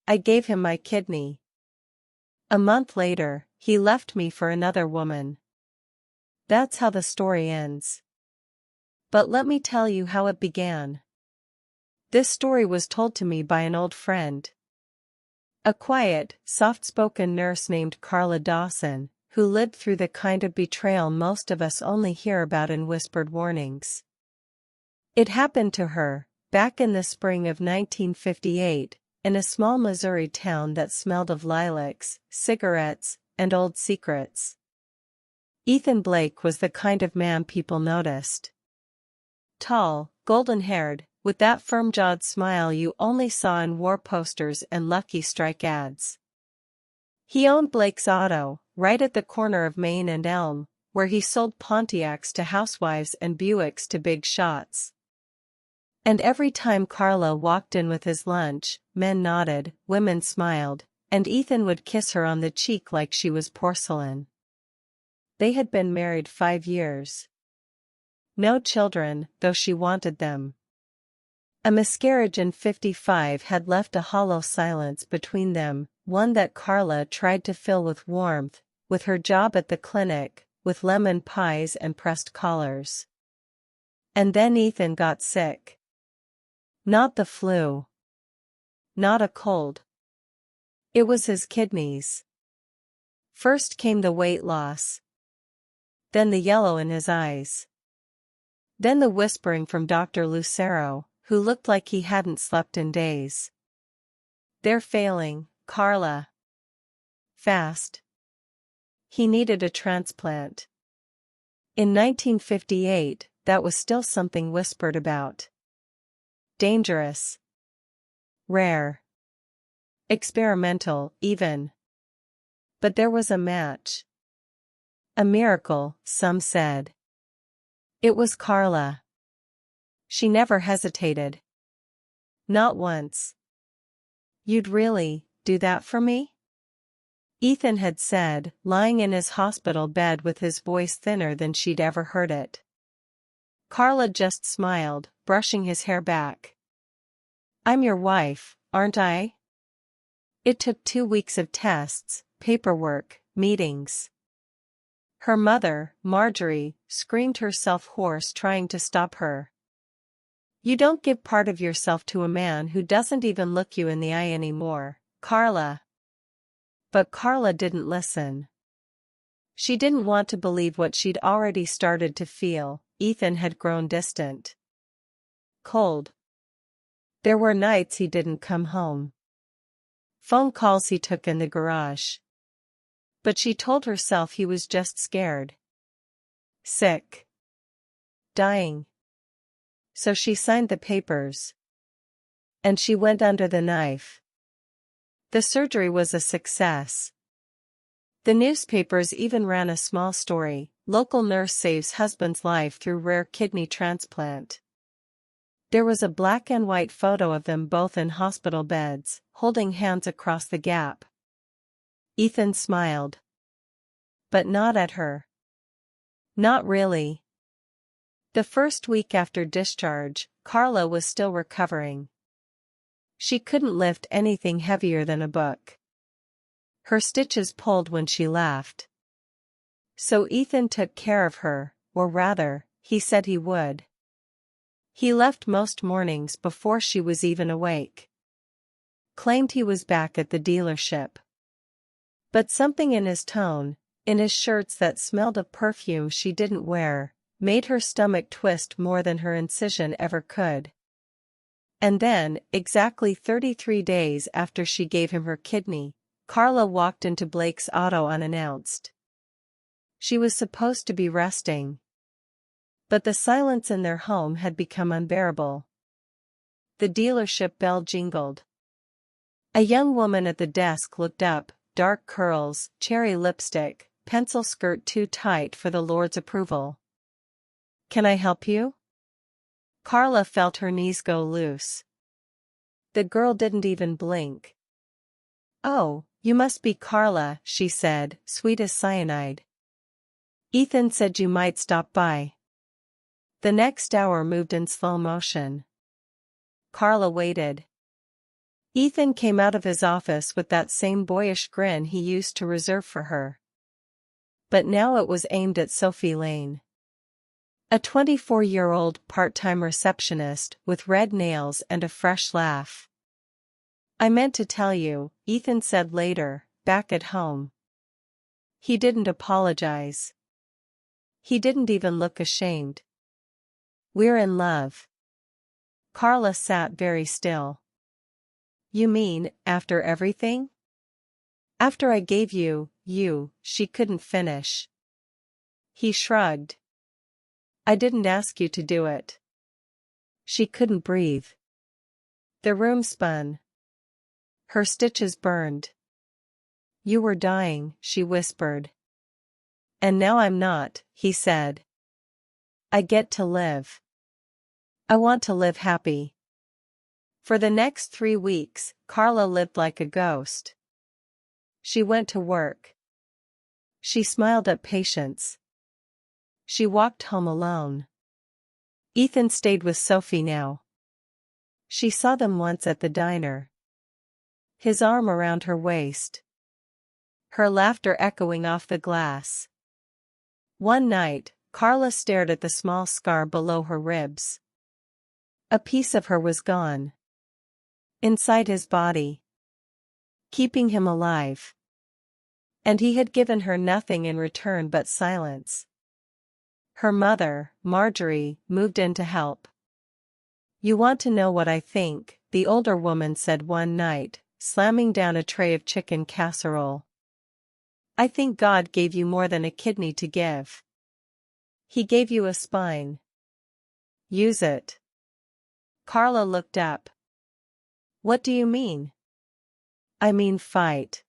I gave him my kidney. A month later, he left me for another woman. That's how the story ends. But let me tell you how it began. This story was told to me by an old friend. A quiet, soft-spoken nurse named Carla Dawson, who lived through the kind of betrayal most of us only hear about in whispered warnings. It happened to her, back in the spring of 1958, in a small Missouri town that smelled of lilacs, cigarettes, and old secrets. Ethan Blake was the kind of man people noticed. Tall, golden-haired, with that firm-jawed smile you only saw in war posters and Lucky Strike ads. He owned Blake's Auto, right at the corner of Main and Elm, where he sold Pontiacs to housewives and Buicks to big shots. And every time Carla walked in with his lunch, men nodded, women smiled, and Ethan would kiss her on the cheek like she was porcelain. They had been married 5 years. No children, though she wanted them. A miscarriage in '55 had left a hollow silence between them, one that Carla tried to fill with warmth, with her job at the clinic, with lemon pies and pressed collars. And then Ethan got sick. Not the flu. Not a cold. It was his kidneys. First came the weight loss. Then the yellow in his eyes. Then the whispering from Dr. Lucero, who looked like he hadn't slept in days. They're failing, Carla. Fast. He needed a transplant. In 1958, that was still something whispered about. Dangerous. Rare. Experimental, even. But there was a match. A miracle, some said. It was Carla. She never hesitated. Not once. You'd really do that for me? Ethan had said, lying in his hospital bed with his voice thinner than she'd ever heard it. Carla just smiled, brushing his hair back. I'm your wife, aren't I? It took 2 weeks of tests, paperwork, meetings. Her mother, Marjorie, screamed herself hoarse trying to stop her. You don't give part of yourself to a man who doesn't even look you in the eye anymore, Carla. But Carla didn't listen. She didn't want to believe what she'd already started to feel. Ethan had grown distant. Cold. There were nights he didn't come home. Phone calls he took in the garage. But she told herself he was just scared. Sick. Dying. So she signed the papers. And she went under the knife. The surgery was a success. The newspapers even ran a small story, local nurse saves husband's life through rare kidney transplant. There was a black and white photo of them both in hospital beds, holding hands across the gap. Ethan smiled. But not at her. Not really. The first week after discharge, Carla was still recovering. She couldn't lift anything heavier than a book. Her stitches pulled when she laughed. So Ethan took care of her, or rather, he said he would. He left most mornings before she was even awake. Claimed he was back at the dealership. But something in his tone, in his shirts that smelled of perfume she didn't wear, made her stomach twist more than her incision ever could. And then, exactly 33 days after she gave him her kidney, Carla walked into Blake's Auto unannounced. She was supposed to be resting. But the silence in their home had become unbearable. The dealership bell jingled. A young woman at the desk looked up, dark curls, cherry lipstick, pencil skirt too tight for the Lord's approval. Can I help you? Carla felt her knees go loose. The girl didn't even blink. Oh, you must be Carla, she said, sweet as cyanide. Ethan said you might stop by. The next hour moved in slow motion. Carla waited. Ethan came out of his office with that same boyish grin he used to reserve for her. But now it was aimed at Sophie Lane. A 24-year-old part-time receptionist with red nails and a fresh laugh. "I meant to tell you," Ethan said later, back at home. He didn't apologize. He didn't even look ashamed. "We're in love." Carla sat very still. "You mean, after everything?" "After I gave you, she couldn't finish." He shrugged. "I didn't ask you to do it." She couldn't breathe. The room spun. Her stitches burned. "You were dying," she whispered. "And now I'm not," he said. "I get to live. I want to live happy." For the next 3 weeks, Carla lived like a ghost. She went to work. She smiled at patients. She walked home alone. Ethan stayed with Sophie now. She saw them once at the diner. His arm around her waist. Her laughter echoing off the glass. One night, Carla stared at the small scar below her ribs. A piece of her was gone. Inside his body. Keeping him alive. And he had given her nothing in return but silence. Her mother, Marjorie, moved in to help. "You want to know what I think," the older woman said one night, slamming down a tray of chicken casserole. "I think God gave you more than a kidney to give. He gave you a spine. Use it." Carla looked up. "What do you mean?" "I mean fight.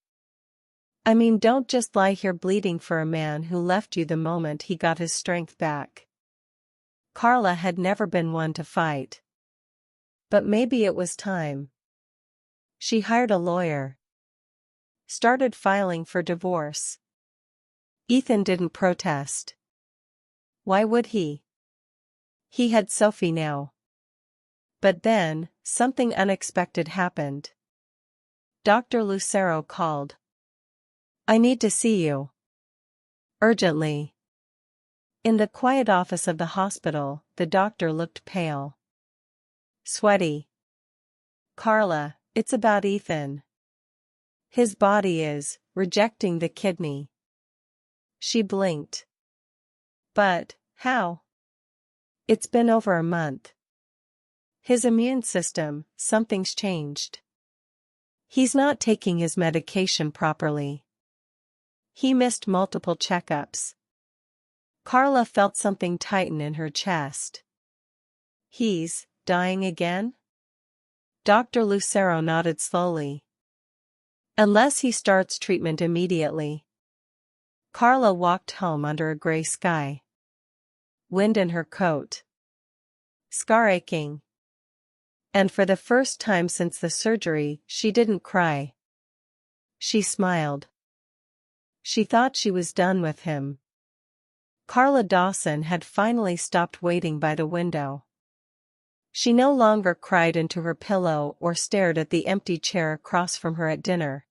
I mean don't just lie here bleeding for a man who left you the moment he got his strength back." Carla had never been one to fight. But maybe it was time. She hired a lawyer. Started filing for divorce. Ethan didn't protest. Why would he? He had Sophie now. But then, something unexpected happened. Dr. Lucero called. "I need to see you. Urgently." In the quiet office of the hospital, the doctor looked pale. Sweaty. "Carla, it's about Ethan. His body is rejecting the kidney." She blinked. "But, how?" "It's been over a month. His immune system, something's changed. He's not taking his medication properly. He missed multiple checkups." Carla felt something tighten in her chest. "He's dying again?" Dr. Lucero nodded slowly. "Unless he starts treatment immediately." Carla walked home under a gray sky. Wind in her coat. Scar aching. And for the first time since the surgery, she didn't cry. She smiled. She thought she was done with him. Carla Dawson had finally stopped waiting by the window. She no longer cried into her pillow or stared at the empty chair across from her at dinner.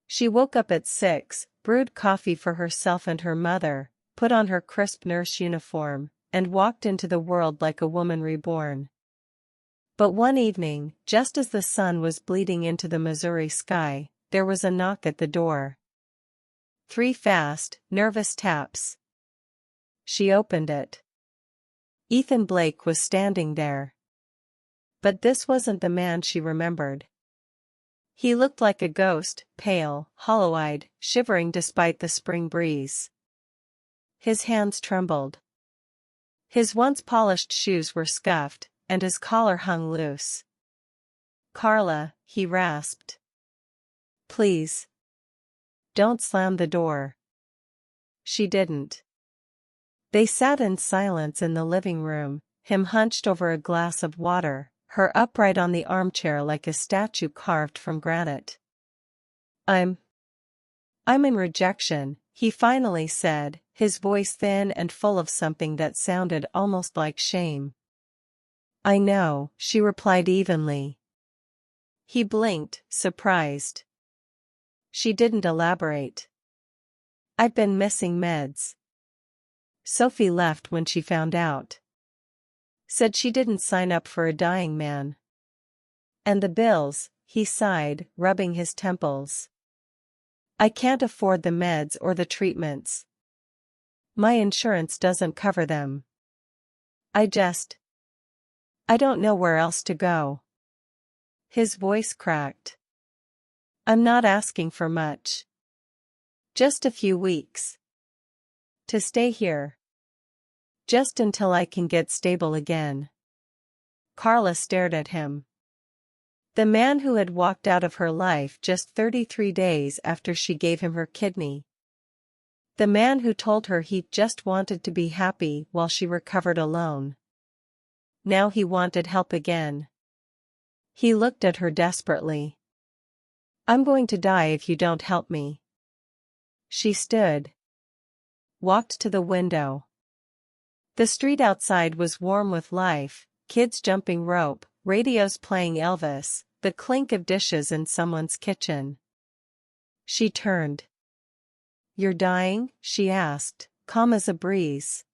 She woke up at 6, brewed coffee for herself and her mother, put on her crisp nurse uniform, and walked into the world like a woman reborn. But one evening, just as the sun was bleeding into the Missouri sky, there was a knock at the door. 3 fast, nervous taps. She opened it. Ethan Blake was standing there. But this wasn't the man she remembered. He looked like a ghost, pale, hollow-eyed, shivering despite the spring breeze. His hands trembled. His once polished shoes were scuffed, and his collar hung loose. "Carla," he rasped. "Please. Don't slam the door." She didn't. They sat in silence in the living room, him hunched over a glass of water, her upright on the armchair like a statue carved from granite. I'm in rejection," he finally said, his voice thin and full of something that sounded almost like shame. "I know," she replied evenly. He blinked, surprised. She didn't elaborate. I've been missing meds. Sophie left when she found out. Said she didn't sign up for a dying man. And the bills, he sighed, rubbing his temples. I can't afford the meds or the treatments. My insurance doesn't cover them. I don't know where else to go. His voice cracked. I'm not asking for much. Just a few weeks. To stay here. Just until I can get stable again. Carla stared at him. The man who had walked out of her life just 33 days after she gave him her kidney. The man who told her he just wanted to be happy while she recovered alone. Now he wanted help again. He looked at her desperately. I'm going to die if you don't help me. She stood. Walked to the window. The street outside was warm with life, kids jumping rope, radios playing Elvis, the clink of dishes in someone's kitchen. She turned. You're dying? She asked, calm as a breeze.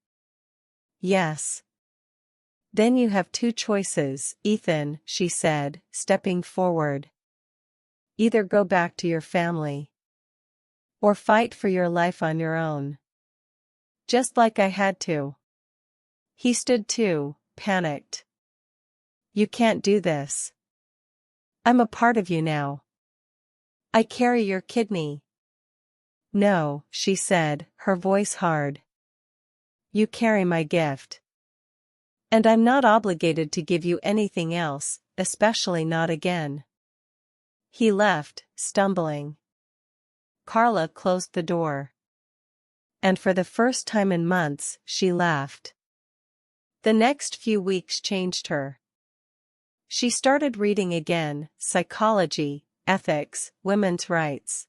Yes. Then you have two choices, Ethan, she said, stepping forward. Either go back to your family. Or fight for your life on your own. Just like I had to. He stood too, panicked. You can't do this. I'm a part of you now. I carry your kidney. No, she said, her voice hard. You carry my gift. And I'm not obligated to give you anything else, especially not again. He left, stumbling. Carla closed the door. And for the first time in months, she laughed. The next few weeks changed her. She started reading again, psychology, ethics, women's rights.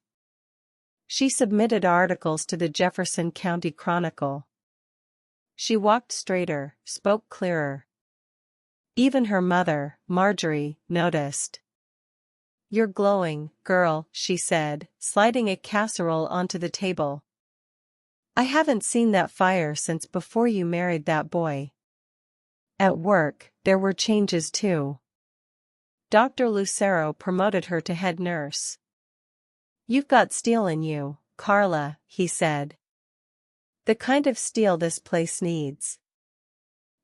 She submitted articles to the Jefferson County Chronicle. She walked straighter, spoke clearer. Even her mother, Marjorie, noticed. You're glowing, girl, she said, sliding a casserole onto the table. I haven't seen that fire since before you married that boy. At work, there were changes too. Dr. Lucero promoted her to head nurse. You've got steel in you, Carla, he said. The kind of steel this place needs.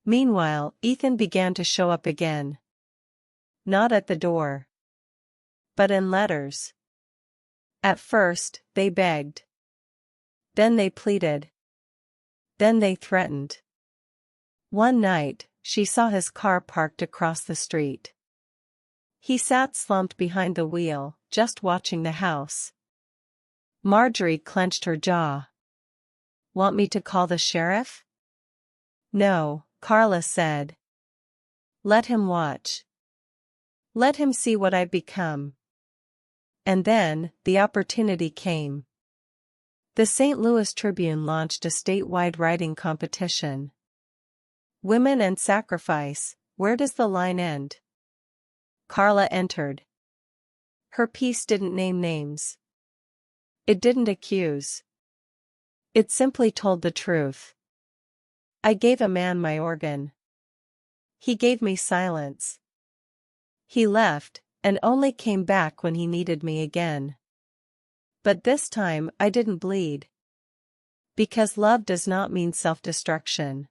Meanwhile, Ethan began to show up again. Not at the door. But in letters. At first, they begged. Then they pleaded. Then they threatened. One night, she saw his car parked across the street. He sat slumped behind the wheel, just watching the house. Marjorie clenched her jaw. Want me to call the sheriff? No, Carla said. Let him watch. Let him see what I've become. And then, the opportunity came. The St. Louis Tribune launched a statewide writing competition. Women and sacrifice, where does the line end? Carla entered. Her piece didn't name names. It didn't accuse. It simply told the truth. I gave a man my organ. He gave me silence. He left, and only came back when he needed me again. But this time I didn't bleed. Because love does not mean self-destruction.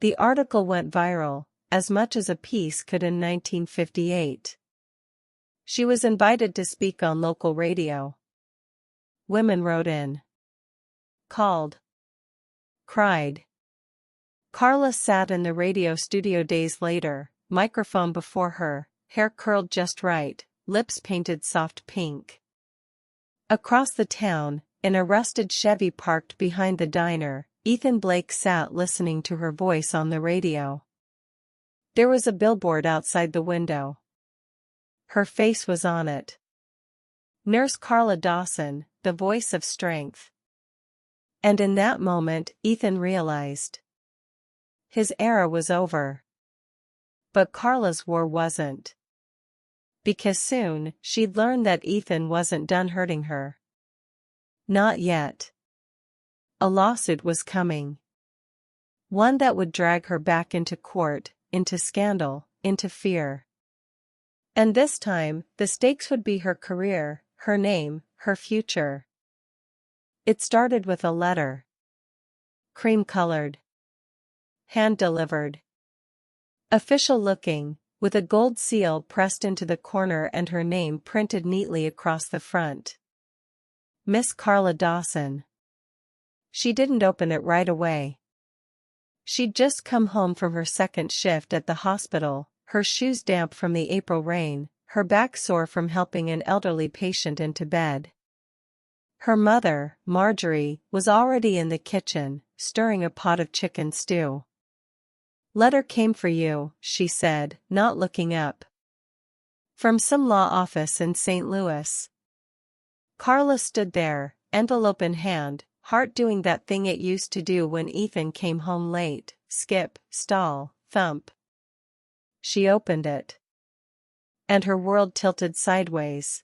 The article went viral, as much as a piece could in 1958. She was invited to speak on local radio. Women wrote in. Called. Cried. Carla sat in the radio studio days later, microphone before her, hair curled just right, lips painted soft pink. Across the town, in a rusted Chevy parked behind the diner, Ethan Blake sat listening to her voice on the radio. There was a billboard outside the window. Her face was on it. Nurse Carla Dawson, the voice of strength. And in that moment, Ethan realized. His era was over. But Carla's war wasn't. Because soon, she'd learn that Ethan wasn't done hurting her. Not yet. A lawsuit was coming. One that would drag her back into court, into scandal, into fear. And this time, the stakes would be her career, her name, her future. It started with a letter. Cream-colored. Hand-delivered. Official-looking, with a gold seal pressed into the corner and her name printed neatly across the front. Miss Carla Dawson. She didn't open it right away. She'd just come home from her second shift at the hospital, her shoes damp from the April rain, her back sore from helping an elderly patient into bed. Her mother, Marjorie, was already in the kitchen, stirring a pot of chicken stew. "Letter came for you," she said, not looking up. "From some law office in St. Louis." Carla stood there, envelope in hand, heart doing that thing it used to do when Ethan came home late: skip, stall, thump. She opened it. And her world tilted sideways.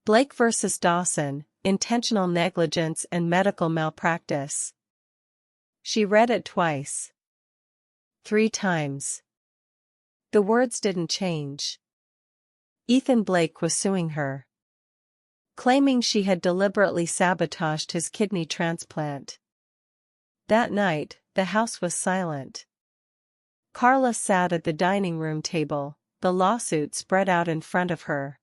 Blake versus Dawson, intentional negligence and medical malpractice. She read it twice. 3 times. The words didn't change. Ethan Blake was suing her. Claiming she had deliberately sabotaged his kidney transplant. That night, the house was silent. Carla sat at the dining room table, the lawsuit spread out in front of her.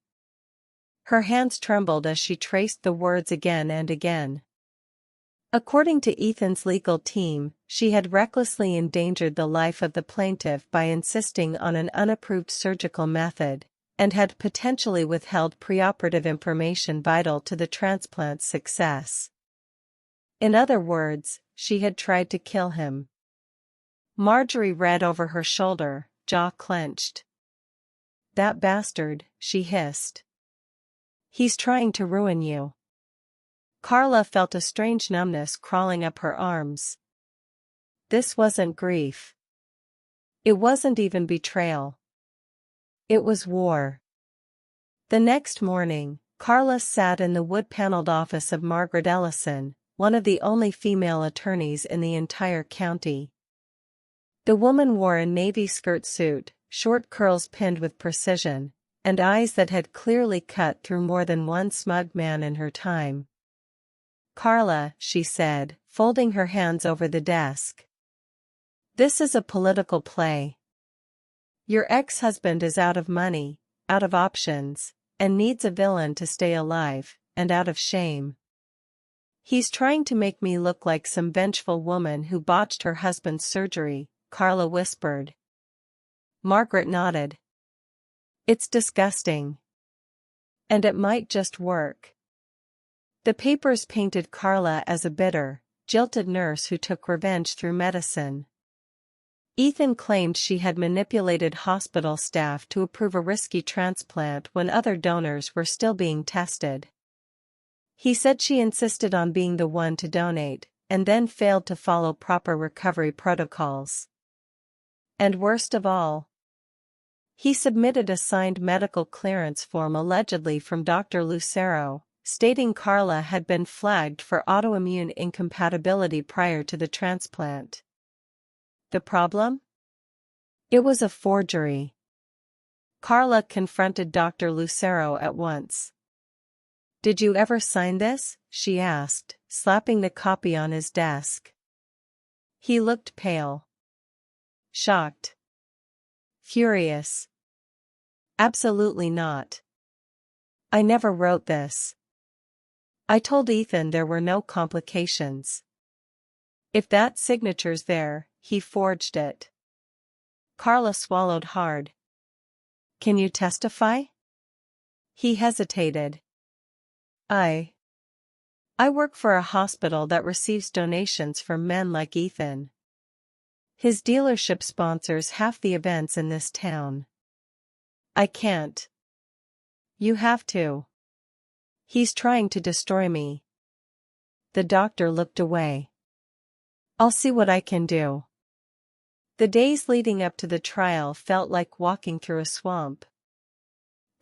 Her hands trembled as she traced the words again and again. According to Ethan's legal team, she had recklessly endangered the life of the plaintiff by insisting on an unapproved surgical method, and had potentially withheld preoperative information vital to the transplant's success. In other words, she had tried to kill him. Marjorie read over her shoulder, jaw clenched. "That bastard," she hissed. "He's trying to ruin you." Carla felt a strange numbness crawling up her arms. This wasn't grief. It wasn't even betrayal. It was war. The next morning, Carla sat in the wood-paneled office of Margaret Ellison, one of the only female attorneys in the entire county. The woman wore a navy skirt suit, short curls pinned with precision, and eyes that had clearly cut through more than one smug man in her time. "Carla," she said, folding her hands over the desk. "This is a political play. Your ex-husband is out of money, out of options, and needs a villain to stay alive, and out of shame. He's trying to make me look like some vengeful woman who botched her husband's surgery," Carla whispered. Margaret nodded. "It's disgusting. And it might just work." The papers painted Carla as a bitter, jilted nurse who took revenge through medicine. Ethan claimed she had manipulated hospital staff to approve a risky transplant when other donors were still being tested. He said she insisted on being the one to donate, and then failed to follow proper recovery protocols. And worst of all, he submitted a signed medical clearance form allegedly from Dr. Lucero, stating Carla had been flagged for autoimmune incompatibility prior to the transplant. The problem? It was a forgery. Carla confronted Dr. Lucero at once. "Did you ever sign this?" she asked, slapping the copy on his desk. He looked pale. Shocked. Furious. "Absolutely not. I never wrote this. I told Ethan there were no complications. If that signature's there, he forged it." Carla swallowed hard. "Can you testify?" He hesitated. I work for a hospital that receives donations from men like Ethan. His dealership sponsors half the events in this town. I can't." "You have to. He's trying to destroy me." The doctor looked away. "I'll see what I can do." The days leading up to the trial felt like walking through a swamp.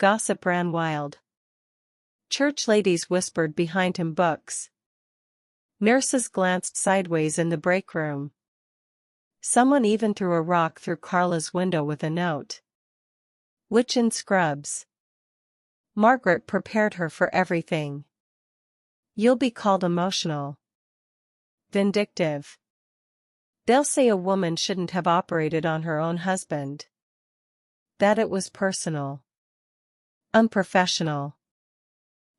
Gossip ran wild. Church ladies whispered behind him books. Nurses glanced sideways in the break room. Someone even threw a rock through Carla's window with a note. Witch in scrubs. Margaret prepared her for everything. You'll be called emotional. Vindictive. They'll say a woman shouldn't have operated on her own husband. That it was personal. Unprofessional.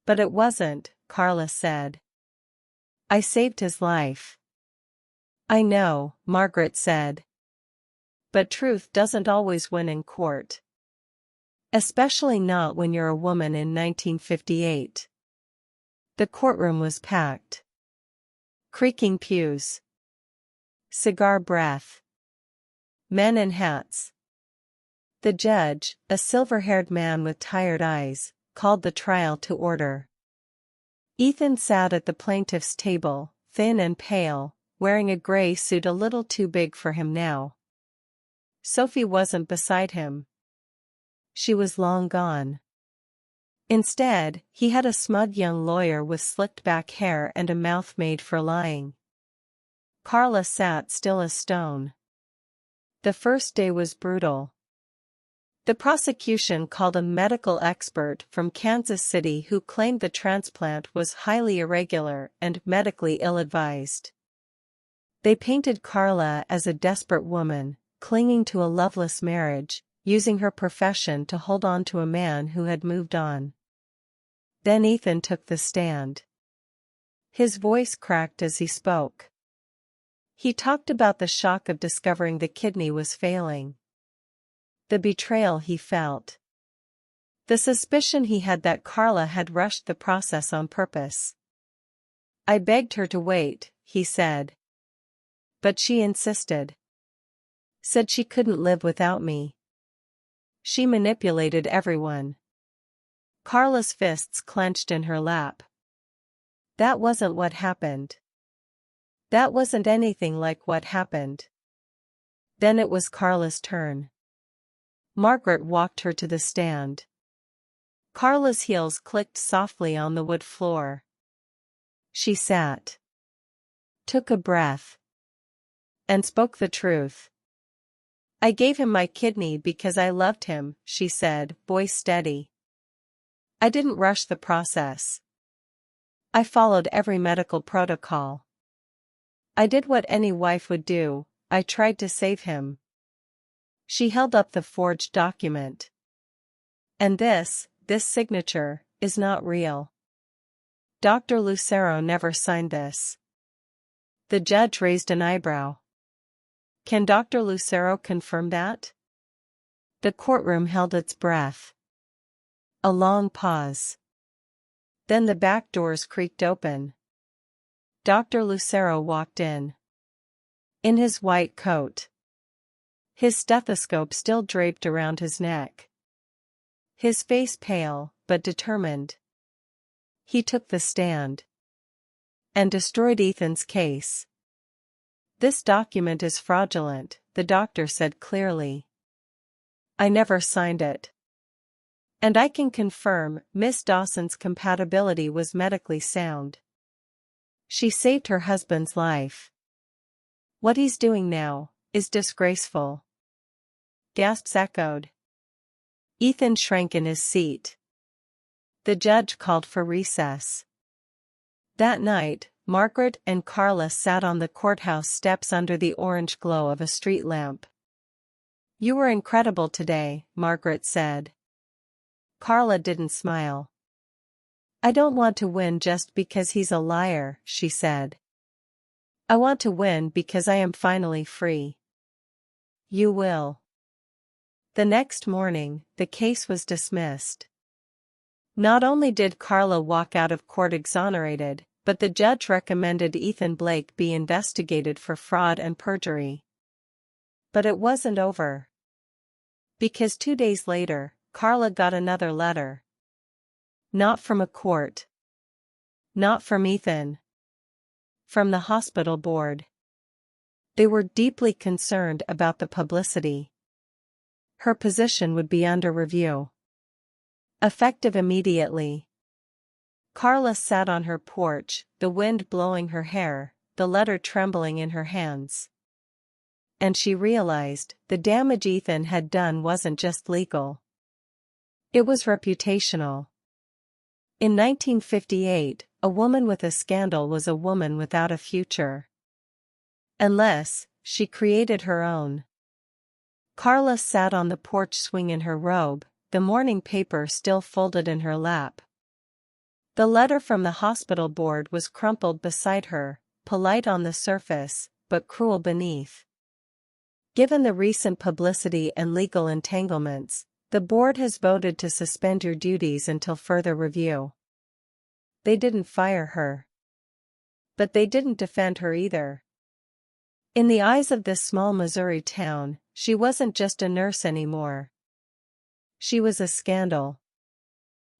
But it wasn't, Carla said. I saved his life. I know, Margaret said. But truth doesn't always win in court. Especially not when you're a woman in 1958. The courtroom was packed. Creaking pews. Cigar breath. Men in hats. The judge, a silver-haired man with tired eyes, called the trial to order. Ethan sat at the plaintiff's table, thin and pale, wearing a gray suit a little too big for him now. Sophie wasn't beside him. She was long gone. Instead, he had a smug young lawyer with slicked-back hair and a mouth made for lying. Carla sat still as stone. The first day was brutal. The prosecution called a medical expert from Kansas City who claimed the transplant was highly irregular and medically ill-advised. They painted Carla as a desperate woman, clinging to a loveless marriage, using her profession to hold on to a man who had moved on. Then Ethan took the stand. His voice cracked as he spoke. He talked about the shock of discovering the kidney was failing. The betrayal he felt. The suspicion he had that Carla had rushed the process on purpose. I begged her to wait, he said. But she insisted. Said she couldn't live without me. She manipulated everyone. Carla's fists clenched in her lap. That wasn't what happened. That wasn't anything like what happened. Then it was Carla's turn. Margaret walked her to the stand. Carla's heels clicked softly on the wood floor. She sat. Took a breath. And spoke the truth. I gave him my kidney because I loved him, she said, voice steady. I didn't rush the process. I followed every medical protocol. I did what any wife would do, I tried to save him. She held up the forged document. And this signature, is not real. Dr. Lucero never signed this. The judge raised an eyebrow. Can Dr. Lucero confirm that? The courtroom held its breath. A long pause. Then the back doors creaked open. Dr. Lucero walked in. In his white coat. His stethoscope still draped around his neck. His face pale, but determined. He took the stand. And destroyed Ethan's case. This document is fraudulent, the doctor said clearly. I never signed it. And I can confirm Miss Dawson's compatibility was medically sound. She saved her husband's life. What he's doing now is disgraceful. Gasps echoed. Ethan shrank in his seat. The judge called for recess. That night, Margaret and Carla sat on the courthouse steps under the orange glow of a street lamp. You were incredible today, Margaret said. Carla didn't smile. I don't want to win just because he's a liar, she said. I want to win because I am finally free. You will. The next morning, the case was dismissed. Not only did Carla walk out of court exonerated, but the judge recommended Ethan Blake be investigated for fraud and perjury. But it wasn't over. Because 2 days later, Carla got another letter. Not from a court. Not from Ethan. From the hospital board. They were deeply concerned about the publicity. Her position would be under review. Effective immediately. Carla sat on her porch, the wind blowing her hair, the letter trembling in her hands. And she realized the damage Ethan had done wasn't just legal. It was reputational. In 1958, a woman with a scandal was a woman without a future. Unless she created her own. Carla sat on the porch swing in her robe, the morning paper still folded in her lap. The letter from the hospital board was crumpled beside her, polite on the surface, but cruel beneath. Given the recent publicity and legal entanglements, the board has voted to suspend your duties until further review. They didn't fire her. But they didn't defend her either. In the eyes of this small Missouri town, she wasn't just a nurse anymore. She was a scandal.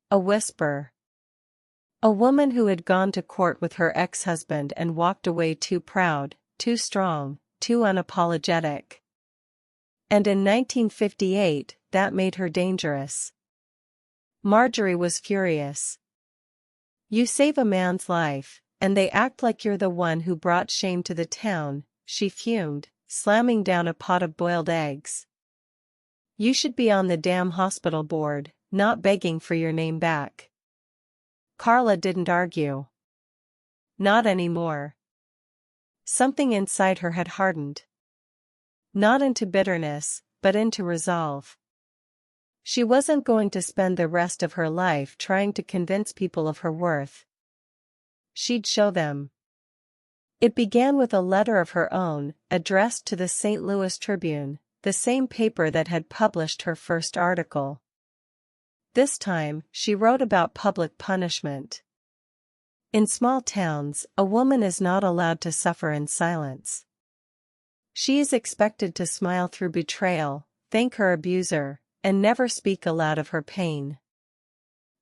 A whisper. A woman who had gone to court with her ex-husband and walked away too proud, too strong, too unapologetic. And in 1958, that made her dangerous. Marjorie was furious. You save a man's life, and they act like you're the one who brought shame to the town, she fumed, slamming down a pot of boiled eggs. You should be on the damn hospital board, not begging for your name back. Carla didn't argue. Not anymore. Something inside her had hardened. Not into bitterness, but into resolve. She wasn't going to spend the rest of her life trying to convince people of her worth. She'd show them. It began with a letter of her own, addressed to the St. Louis Tribune, the same paper that had published her first article. This time, she wrote about public punishment. In small towns, a woman is not allowed to suffer in silence. She is expected to smile through betrayal, thank her abuser, and never speak aloud of her pain.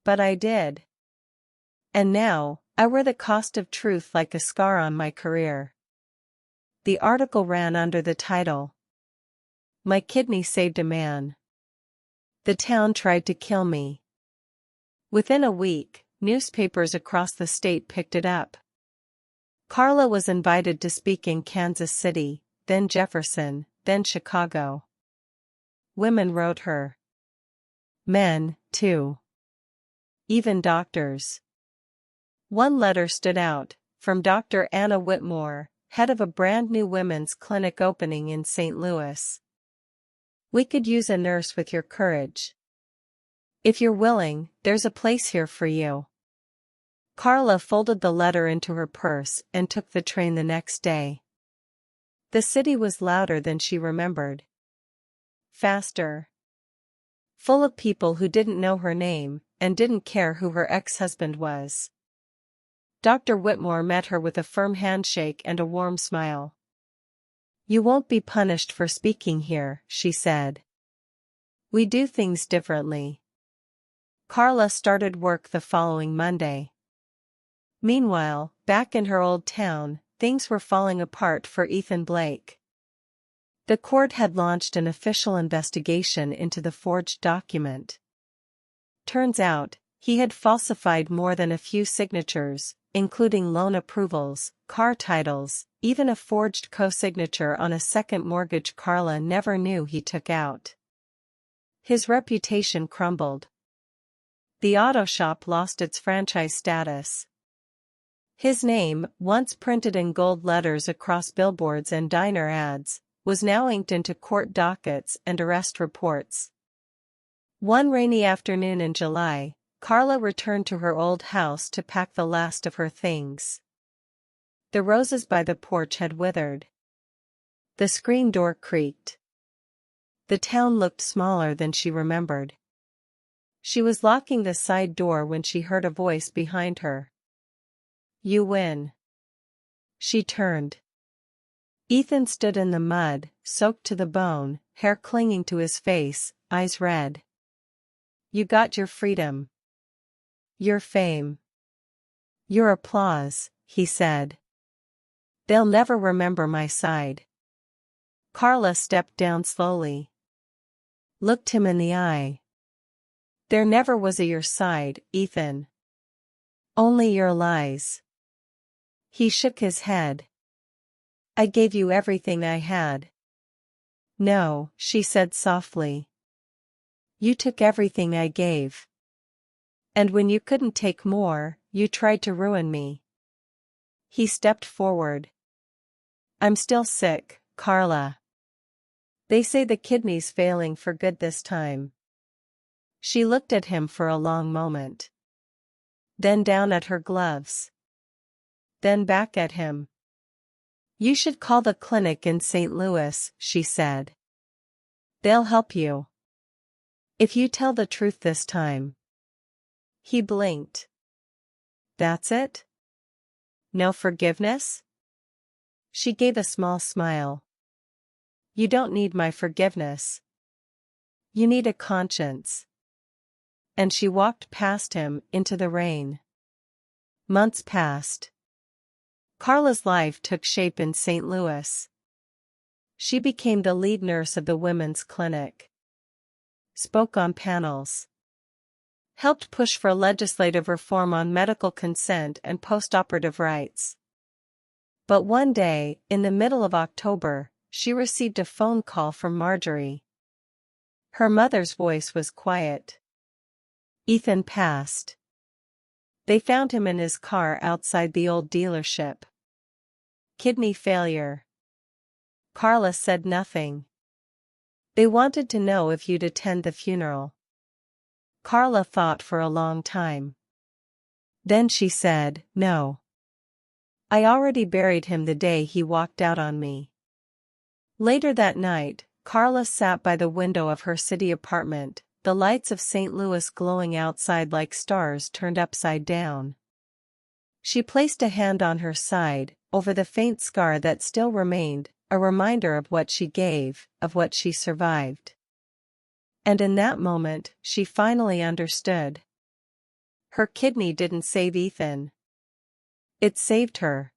But I did. And now, I wear the cost of truth like a scar on my career. The article ran under the title, "My Kidney Saved a Man. The Town Tried to Kill Me." Within a week, newspapers across the state picked it up. Carla was invited to speak in Kansas City, then Jefferson, then Chicago. Women wrote her. Men, too. Even doctors. One letter stood out, from Dr. Anna Whitmore, head of a brand new women's clinic opening in St. Louis. We could use a nurse with your courage. If you're willing, there's a place here for you. Carla folded the letter into her purse and took the train the next day. The city was louder than she remembered. Faster. Full of people who didn't know her name, and didn't care who her ex-husband was. Dr. Whitmore met her with a firm handshake and a warm smile. You won't be punished for speaking here, she said. We do things differently. Carla started work the following Monday. Meanwhile, back in her old town, things were falling apart for Ethan Blake. The court had launched an official investigation into the forged document. Turns out, he had falsified more than a few signatures, including loan approvals, car titles, even a forged co-signature on a second mortgage Carla never knew he took out. His reputation crumbled. The auto shop lost its franchise status. His name, once printed in gold letters across billboards and diner ads, was now inked into court dockets and arrest reports. One rainy afternoon in July, Carla returned to her old house to pack the last of her things. The roses by the porch had withered. The screen door creaked. The town looked smaller than she remembered. She was locking the side door when she heard a voice behind her. You win. She turned. Ethan stood in the mud, soaked to the bone, hair clinging to his face, eyes red. You got your freedom. Your fame. Your applause, he said. They'll never remember my side. Carla stepped down slowly. Looked him in the eye. There never was a your side, Ethan. Only your lies. He shook his head. I gave you everything I had. No, she said softly. You took everything I gave. And when you couldn't take more, you tried to ruin me. He stepped forward. I'm still sick, Carla. They say the kidney's failing for good this time. She looked at him for a long moment. Then down at her gloves. Then back at him. You should call the clinic in St. Louis, she said. They'll help you. If you tell the truth this time. He blinked. That's it? No forgiveness? She gave a small smile. You don't need my forgiveness. You need a conscience. And she walked past him into the rain. Months passed. Carla's life took shape in St. Louis. She became the lead nurse of the women's clinic. Spoke on panels. Helped push for legislative reform on medical consent and post-operative rights. But one day, in the middle of October, she received a phone call from Marjorie. Her mother's voice was quiet. Ethan passed. They found him in his car outside the old dealership. Kidney failure. Carla said nothing. They wanted to know if you'd attend the funeral. Carla thought for a long time. Then she said, no. I already buried him the day he walked out on me. Later that night, Carla sat by the window of her city apartment, the lights of St. Louis glowing outside like stars turned upside down. She placed a hand on her side, over the faint scar that still remained, a reminder of what she gave, of what she survived. And in that moment, she finally understood. Her kidney didn't save Ethan. It saved her.